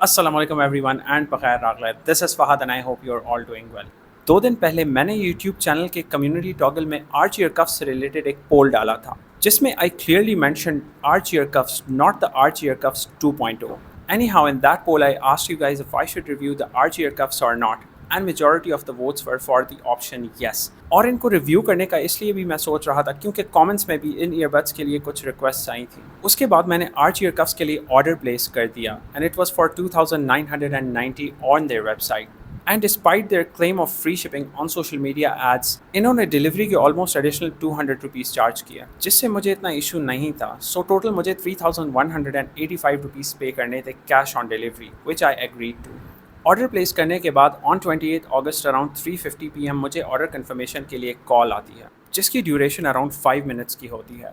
Assalamualaikum everyone and बखैर रागला. This is Fahad and I hope you're all doing well. 2 दिन पहले मैंने YouTube channel के community toggle में arch ear coughs से related एक पोल डाला था जिसमें I clearly mention arch ear cuffs not the arch ear cuffs 2.0. Anyhow, in that poll I asked you guys if I should review the arch ear cuffs or not, and majority of the votes were for the option yes. और इनको review करने का इसलिए भी मैं सोच रहा था क्योंकि कमेंट्स में भी इन ईयरबड्स के लिए कुछ रिक्वेस्ट आई थी. उसके बाद मैंने आर्च ईयर कफ्स के लिए ऑर्डर प्लेस कर दिया and it was for 2990 on their website. And despite their claim of free shipping on social media ads, इन्होंने डिलीवरी के ऑलमोस्ट एडिशनल 200 रुपीज़ चार्ज किया, जिससे मुझे इतना इशू नहीं था. सो टोटल मुझे 3185 रुपीज़ पे करने थे cash on delivery, which I agreed to. Order place करने के बाद ऑन 28 अगस्त अराउंड 3:50 PM मुझे ऑर्डर कन्फर्मेशन के लिए कॉल आती है जिसकी ड्यूरेशन अराउंड 5 मिनट्स की होती है.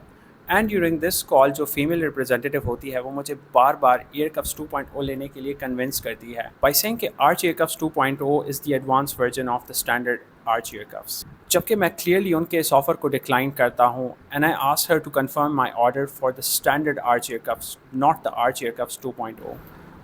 एंड ड्यूरिंग दिस कॉल जो फीमेल रिप्रेजेंटेटिव होती है वो मुझे बार बार ईयर कफ्स 2.0 लेने के लिए कन्विंस करती है बाय सेइंग कि arch ear cuffs 2.0 is the advance version of the standard arch ear coughs. जबकि मैं क्लियरली उनके इस ऑफर को डिक्लाइन करता हूँ and I ask her to confirm my order for the standard arch ear cuffs not the arch ear cuffs 2.0.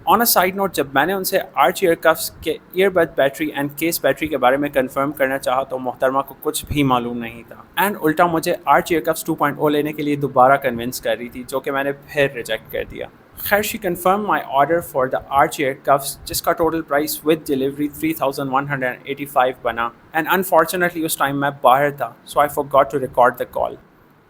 On a side note, जब मैंने उनसे आर्च ईयर कफ्स के earbud battery and case battery के बारे में confirm करना चाहा तो मोहतरमा को कुछ भी मालूम नहीं था एंड उल्टा मुझे आर्च ईयर कफ्स 2.0 लेने के लिए दोबारा कन्विंस कर रही थी, जो कि मैंने फिर रिजेक्ट कर दिया. खैर, she confirm my order for the arch ear cuffs जिसका टोटल प्राइस विद डिलीवरी 3185 बना एंड अनफॉर्चुनेटली उस टाइम मैं बाहर था, so I forgot to record the call.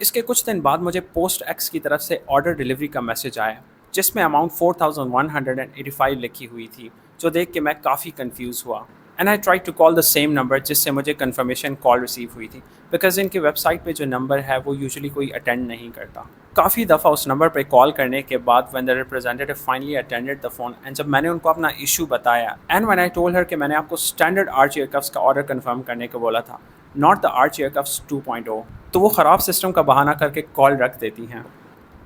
इसके कुछ दिन बाद मुझे पोस्ट एक्स की तरफ से ऑर्डर डिलीवरी का मैसेज आया जिसमें अमाउंट 4185 लिखी हुई थी, जो देख के मैं काफ़ी कंफ्यूज हुआ and I try to call the same number जिससे मुझे कंफर्मेशन कॉल रिसीव हुई थी, बिकॉज इनके वेबसाइट पे जो नंबर है वो यूजुअली कोई अटेंड नहीं करता. काफ़ी दफ़ा उस नंबर पे कॉल करने के बाद when the representative finally attended the phone and जब मैंने उनको अपना इशू बताया and when I told her कि मैंने आपको स्टैंडर्ड आर्च ईयर कफ्स का ऑर्डर कन्फर्म करने को बोला था, not the arch ear cuffs 2.0, तो वो ख़राब सिस्टम का बहाना करके कॉल रख देती हैं.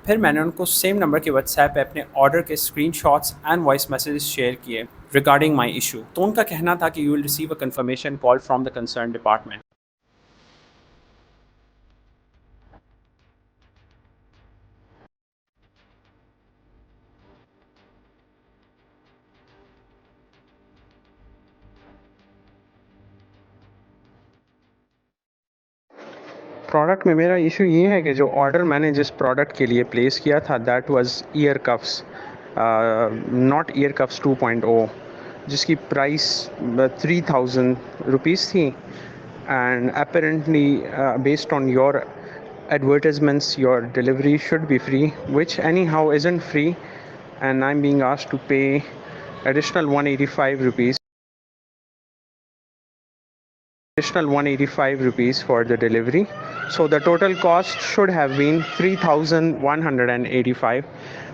फिर मैंने उनको सेम नंबर के व्हाट्सएप पे अपने ऑर्डर के screenshots and voice messages share किए रिगार्डिंग माय इशू. तो उनका कहना था कि you will receive a confirmation call from the concern department. Product में मेरा इशू ये है कि जो ऑर्डर मैंने जिस प्रोडक्ट के लिए प्लेस किया था that was year cuffs, not year cuffs 2.0, जिसकी प्राइस 3000 रुपीज़ थी and apparently based on your advertisements your delivery should be free, which anyhow isn't free, and I'm being asked to pay additional 185 rupees for the delivery. So the total cost should have been 3185,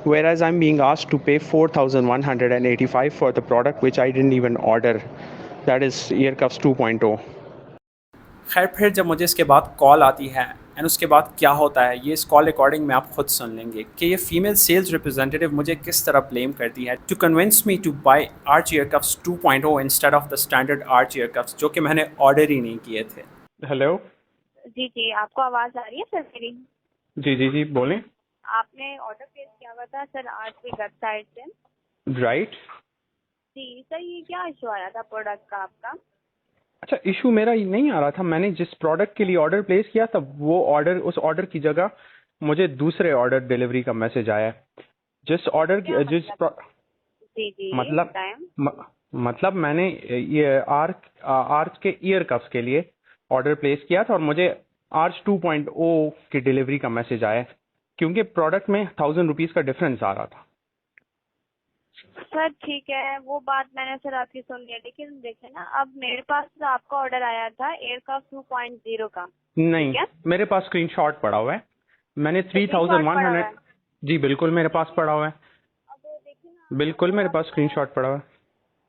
whereas I'm being asked to pay 4185 for the product which I didn't even order, that is earcuffs 2.0. खैर, फिर जब मुझे इसके बाद call आती है and उसके बाद क्या होता है ये इस कॉल रिकॉर्डिंग में आप खुद सुन लेंगे कि ये फीमेल सेल्स रिप्रेजेंटेटिव मुझे किस तरह ब्लेम करती है to convince me to buy arch ear cuffs 2.0 instead of the standard arch ear cuffs, जो कि मैंने ऑर्डर ही नहीं किए थे. हेलो. जी जी, आपको आवाज़ आ रही है सर मेरी? जी जी जी, बोलें. आपने ऑर्डर प्लेस किया हुआ था सर आज की वेबसाइट से. राइट. जी सर, ये क्या इशू आया था प्रोडक्ट का आपका? अच्छा, इशू मेरा ये नहीं आ रहा था. मैंने जिस प्रोडक्ट के लिए ऑर्डर प्लेस किया था वो ऑर्डर, उस ऑर्डर की जगह मुझे दूसरे ऑर्डर डिलीवरी का मैसेज आया. जिस ऑर्डर जिस जी जी, मतलब मतलब मैंने ये आर्च के ईयर कफ्स के लिए ऑर्डर प्लेस किया था और मुझे आर्च 2.0 की डिलीवरी का मैसेज आया क्योंकि प्रोडक्ट में 1000 रुपीज़ का डिफरेंस आ रहा था. सर ठीक है, वो बात मैंने सर आपकी सुन ली, लेकिन देखिए ना, अब मेरे पास तो आपका ऑर्डर आया था एयरक्राफ्ट 2.0 का. नहीं, मेरे पास स्क्रीनशॉट पड़ा हुआ है. मैंने 3100. जी बिल्कुल मेरे पास पड़ा हुआ है. अब देखिए ना, बिल्कुल मेरे पास स्क्रीनशॉट पड़ा हुआ है.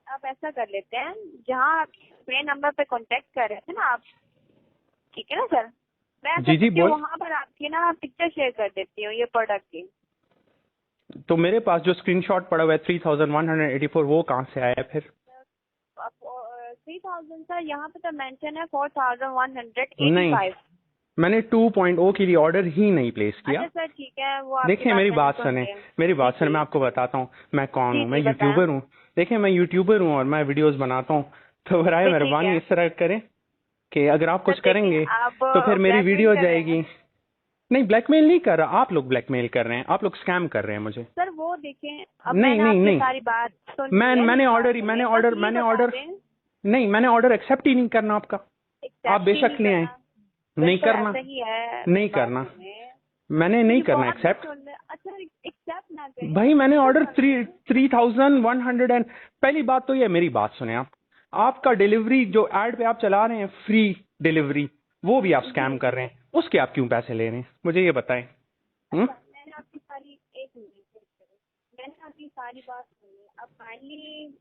आप ऐसा कर लेते हैं, जहाँ आप मेरे नंबर पे कांटेक्ट कर रहे थे ना आप, ठीक है ना सर, मैं जी बोल. वहाँ पर आपकी ना पिक्चर शेयर कर देती हूँ ये प्रोडक्ट की. तो मेरे पास जो स्क्रीनशॉट पड़ा हुआ है 3184, वो कहाँ से आया फिर? 3000 सर, यहाँ पे तो मेंशन है 4185. मैंने 2.0 के लिए ऑर्डर ही नहीं प्लेस किया। अच्छा सर ठीक है, वो आपकी देखिए मेरी बात मैंने सुने, सुन ली। मेरी बात जी, सुने, मैं जी, आपको बताता हूँ मैं कौन जी, हूँ। मैं जी, बताएं। यूट्यूबर हूँ। देखिए मैं यूट्यूबर हूँ और मैं वीडियोस बनाता हूँ, तो बराए जी ठीक मेहरबानी है इस तरह करें कि अगर आप सर, कुछ देखिए करेंगे आप तो फिर मेरी ब्लैकमेल वीडियो कर रहे हैं जाएगी। नहीं ब्लैकमेल नहीं कर रहा, आप लोग ब्लैकमेल कर रहे हैं, आप लोग स्कैम कर रहे हैं मुझे। सर। वो देखें, अब नहीं मैंने नहीं आपकी नहीं, सारी बात सुन ली है, मैंने मेरी बात ऑर्डर सुनिए, बस ये मैंने बता ऑर्डर दें। नहीं, मैंने ऑर्डर एक्सेप्ट ही नहीं करना आपका। आप एक्सेप्ट ही बेशक नहीं ले आए, करना, नहीं बिल्कुल करना, ऐसा ही है, नहीं मेरी बात करना, सुने। मैंने नहीं मेरी करना बात तो एक्सेप्ट। सुन ले। अच्छा एक्सेप्ट ना करें, भाई मैंने कैंसिल ऑर्डर कर दें। 3,100 एंड पहली बात तो ये, मेरी बात सुने आप, आपका डिलीवरी जो एड पे आप चला रहे हैं फ्री डिलीवरी, वो भी आप स्कैम जी कर रहे हैं, उसके आप क्यों पैसे ले रहे हैं मुझे ये बताएं। अच्छा, मैंने आपकी सारी एक मिनट, मैंने आपकी सारी बात सुनी, अब फाइनली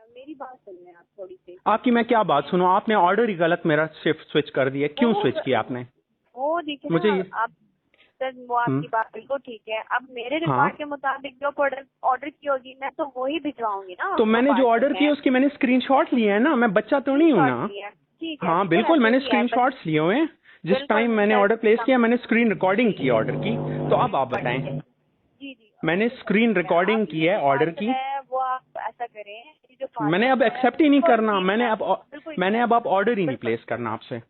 मेरी बात सुन लें आप थोड़ी सी। आपकी मैं क्या बात सुनूं, आपने ऑर्डर ही गलत मेरा शिफ्ट स्विच कर दिया, क्यों वो स्विच किया आपने वो देखिए मुझे ना ये। आप सर, वो हम्म, आपकी बात बिल्कुल ठीक है। अब मेरे हाँ रिकॉर्ड के मुताबिक जो प्रोडक्ट ऑर्डर की होगी, मैं तो वही भिजवाऊंगी ना तो आपका मैंने जो पार्सल ऑर्डर किया में। उसके मैंने स्क्रीनशॉट लिए हैं ना, मैं बच्चा तो नहीं हूँ स्क्रीनशॉट ना। लिया, ठीक है, हाँ बिल्कुल बिल्कुल ऐसे मैंने ही है, बस स्क्रीनशॉट्स लिए हुए हैं, जिस बिल्कुल टाइम मैंने सर ऑर्डर प्लेस किया मैंने स्क्रीन रिकॉर्डिंग जी की ऑर्डर की। तो अब आप बताएं, जी जी, मैंने बिल्कुल स्क्रीन ठीक है। आप रिकॉर्डिंग की ये है जो ऑर्डर पार्सल की, है वो आप ऐसा करें, ये जो मैंने अब पार्सल है एक्सेप्ट ही नहीं उसको करना, रिसीव ना, बिल्कुल मैंने अब आप ऑर्डर ही नहीं बिल्कुल प्लेस करना आपसे।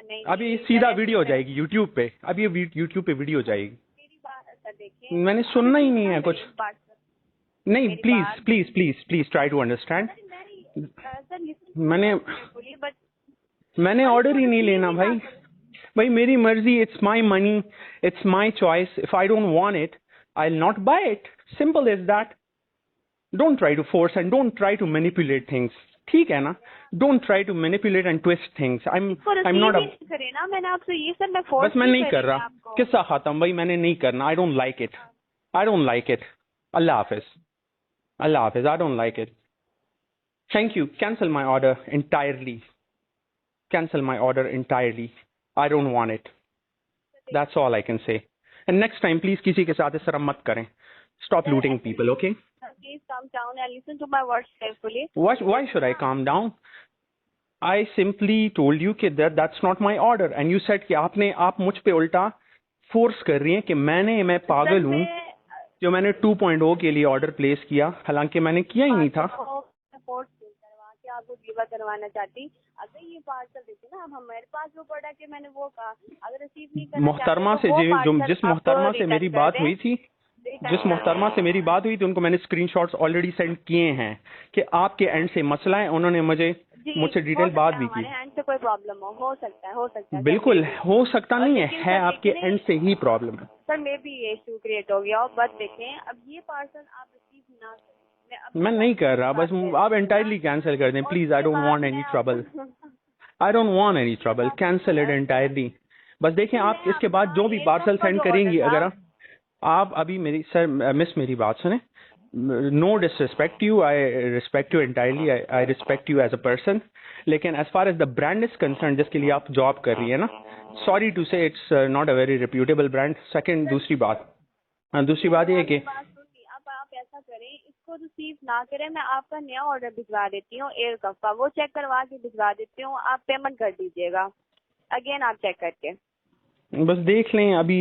नहीं अब ये नहीं, सीधा मैंने वीडियो जाएगी यूट्यूब पे, अब ये यूट्यूब पे वीडियो जाएगी, मेरी बात सर देखें, मैंने आप सुनना ही रिसीव नहीं ना है कुछ। करें पार्सल, नहीं मेरी प्लीज बात। Please please please try to understand. Sir मेरी सर लिसन टू माय मैंने वर्ड्स केयरफुली, बट मैंने आप ऑर्डर इसको ही नहीं रिसीव लेना ही ना भाई। करें। भाई मेरी मर्जी, it's my money, it's my choice, if I don't want it I will not buy it, simple is that. Don't try to force and don't try to manipulate things, ठीक है ना। Don't try to manipulate and twist things. इसको I am receive not ही अ, नहीं करे ना, मैंने आपसे ये सर, मैं बस फोर्स मैं नहीं नहीं कर कर रही रहा। मैं आपको। किस्सा खत्म भाई, मैंने नहीं करना, I don't like it, I don't like it. Allah Hafiz, Allah Hafiz, I don't like it, thank you, cancel my order entirely, cancel my order entirely, I don't want it, that's all I can say, and next time please किसी के साथ इस तरह मत करें, stop sir looting people, okay? Please calm down and listen to my words carefully. Why should I calm down? I simply told you कि that's not my order and you said कि आप मुझ पे उल्टा फोर्स कर रही हैं कि मैं सर पागल हूँ मैं जो मैंने 2.0 के लिए ऑर्डर प्लेस किया, हालांकि मैंने किया ही नहीं था। पार्सल को फोर्स करवा के आपको डिलीवर करवाना चाहती। अगर ये पार्सल देखिए ना, अब हमारे पास जो प्रोडक्ट है, मैंने वो कहा अगर रिसीव नहीं करना मोहतरमा चाहते से तो वो जिस पार्सल आप मोहतरमा से मेरी रिटर्न कर बात दें, हुई थी, रिटर्न जिस कर मोहतरमा से दें। मेरी बात हुई थी उनको मैंने स्क्रीनशॉट्स ऑलरेडी सेंड किए हैं कि आपके एंड से मसला है, उन्होंने जी मुझसे हो डिटेल सकता बात है भी हमारे की। हैंड से कोई प्रॉब्लम हो सकता है, सर बिल्कुल मे भी। हो सकता और नहीं लेकिन है सर आपके देखें एंड से ही प्रॉब्लम है। सर, मे भी ये इशू क्रिएट हो गया हो, बट देखें अब ये पार्सल आप रिसीव ना करें, मैं अपनी मैं साइड नहीं से कर ये रहा, बात बस कह आप रही हूँ ना। एंटायरली कैंसिल कर दें और प्लीज, आई उसके डोंट बाद वांट मैं एनी आपको trouble, I don't want any trouble, cancel it entirely. बस देखें सर आप मैं इसके बाद आपका जो भी एयर कप पार्सल का सेंड जो ऑर्डर करेंगी, था। अगर आप अभी मेरी सर मिस मेरी बात सुने, no disrespect you, I respect you entirely, I respect you as a person, लेकिन as far as the brand is concern जिसके लिए आप जॉब कर रही है ना, sorry to say it's not a very reputable brand. Second दूसरी बात ये है मैंने कि आपकी बात सुन ली, अब आप ऐसा करें, इसको रिसीव ना करें, मैं आपका नया ऑर्डर भिजवा देती हूँ एयर कप का, वो चेक करवा के भिजवा देती हूँ, आप पेमेंट कर दीजिएगा अगेन, आप चेक करके। बस देख लें, अभी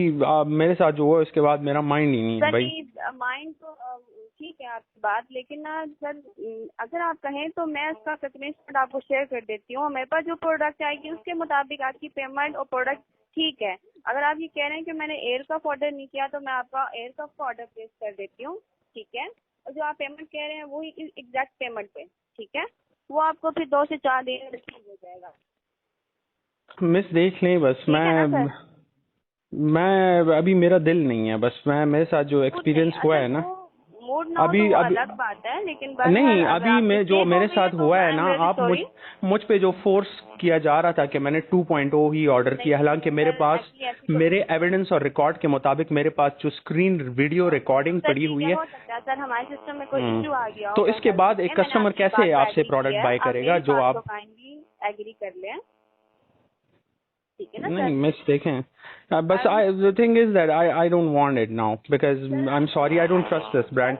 मेरे साथ जो हुआ उसके बाद मेरा माइंड ही नहीं है सर भाई। नहीं, माइंड तो ठीक है आपकी बात, लेकिन ना सर अगर आप कहें तो मैं उसका स्क्रीनशॉट आपको शेयर कर देती हूँ, मेरे पास जो प्रोडक्ट आएगी उसके मुताबिक आपकी पेमेंट और प्रोडक्ट ठीक है। अगर आप ये कह रहे हैं कि मैंने एयर कप ऑर्डर नहीं किया, तो मैं आपका एयर कप का ऑर्डर प्लेस कर देती हूँ, ठीक है। और जो आप पेमेंट कह रहे हैं वो एग्जैक्ट पेमेंट पे, ठीक है, वो आपको फिर 2 से 4 दिन में रिसीव हो जाएगा, मिस देख लें बस, ठीक है ना सर। मैं अभी मेरा दिल नहीं है, बस मेरे साथ जो मूड नहीं, एक्सपीरियंस हुआ अच्छा है ना, वो मूड ना हो तो अभी वो अभी अलग बात है, लेकिन बहरहाल नहीं, अगर अभी आप मैं जो मिस्टेक हो मेरे गई है साथ तो हुआ आई है एम ना, वेरी आप सॉरी। मुझ पे जो फोर्स किया जा रहा था कि मैंने 2.0 ही ऑर्डर किया, हालांकि मेरे सर पास ऐसी ऐसी कोई मेरे एविडेंस और रिकॉर्ड के मुताबिक मेरे पास जो स्क्रीन वीडियो रिकॉर्डिंग सर पड़ी ठीक हुई है, है। हो सकता है सर हमारे सिस्टम में कोई इश्यू आ गया तो होगा इसके बाद गलती से, एक मैंने कस्टमर आपकी कैसे बात को आपसे एग्री प्रोडक्ट किया है, बाय आप करेगा मेरी जो बात को आप। काइंडली एग्री कर लें, ठीक है ना नहीं सर। मिस देखें, बस I will the thing is that I don't want it now because I am sorry, I don't trust this brand.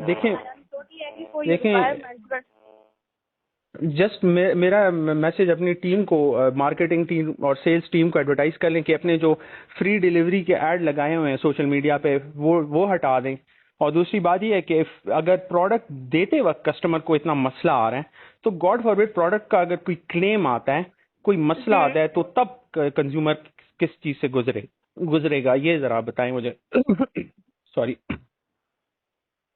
देखें टोटली एग्री फॉर योर देखें रिक्वायरमेंट्स, बट जस्ट मेरा मैसेज अपनी टीम को, marketing team और sales team को advertise कर लें कि अपने जो फ्री डिलीवरी के ऐड लगाए हुए हैं सोशल मीडिया पे वो हटा दें। और दूसरी बात ये है कि अगर प्रोडक्ट देते वक्त कस्टमर को इतना मसला आ रहा है तो गॉड फॉरबिड प्रोडक्ट का अगर कोई क्लेम आता है, कोई मसला आता है, तो तब कंज्यूमर किस चीज़ से गुजरेगा, ये ज़रा बताएं मुझे। सॉरी।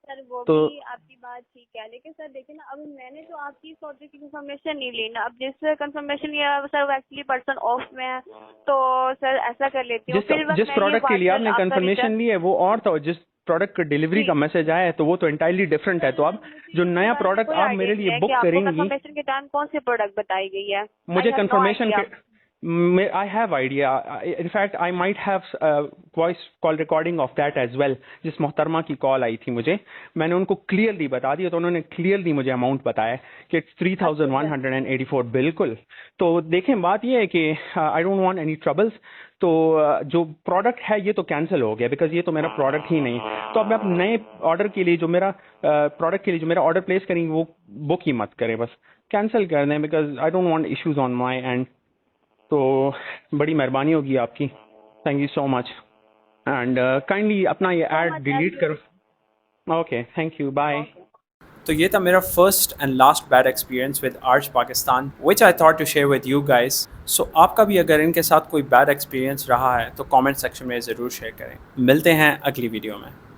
सर वो तो भी आपकी बात ठीक है, लेकिन सर देखिए ना, अब मैंने तो आपकी इस ऑर्डर की कंफर्मेशन नहीं ली ना। अब जिस कंफर्मेशन लिया सर वो एक्चुअली पर्सन ऑफ में है, तो सर ऐसा कर लेती हूँ। जिस प्रोडक्ट के लिए आपने कंफर्मेशन ली है वो और था, और जिस प्रोडक्ट का डिलीवरी का मैसेज आया है तो वो तो एंटायरली डिफरेंट है। तो अब जो नया प्रोडक्ट आप मेरे लिए बुक करेंगी, कंफर्मेशन के टाइम कौन सी प्रोडक्ट बताई गई है? मुझे कंफर्मेशन के I have idea, in fact I might have voice call recording of that as well. जिस मोहतरमा की कॉल आई थी मुझे, मैंने उनको क्लियरली बता दिया, तो उन्होंने क्लियरली मुझे अमाउंट बताया कि 3184 बिल्कुल। तो देखें, बात ये है कि आई डोंट वांट एनी ट्रबल्स। तो जो प्रोडक्ट है ये तो कैंसिल हो गया, बिकॉज ये तो मेरा प्रोडक्ट ही नहीं। तो अब आप नए ऑर्डर के लिए जो मेरा प्रोडक्ट के लिए जो मेरा ऑर्डर प्लेस करेंगे वो बुक ही मत करें, बस कैंसिल कर दें, because I don't want issues on my end. तो बड़ी मेहरबानी होगी आपकी, thank you so much. And kindly अपना ये ऐड डिलीट करो। Okay, thank you, bye. तो ये था मेरा first and last bad experience with Arch Pakistan, which I thought to share with you guys. सो आपका भी अगर इनके साथ कोई बैड एक्सपीरियंस रहा है तो कमेंट सेक्शन में ज़रूर शेयर करें। मिलते हैं अगली वीडियो में।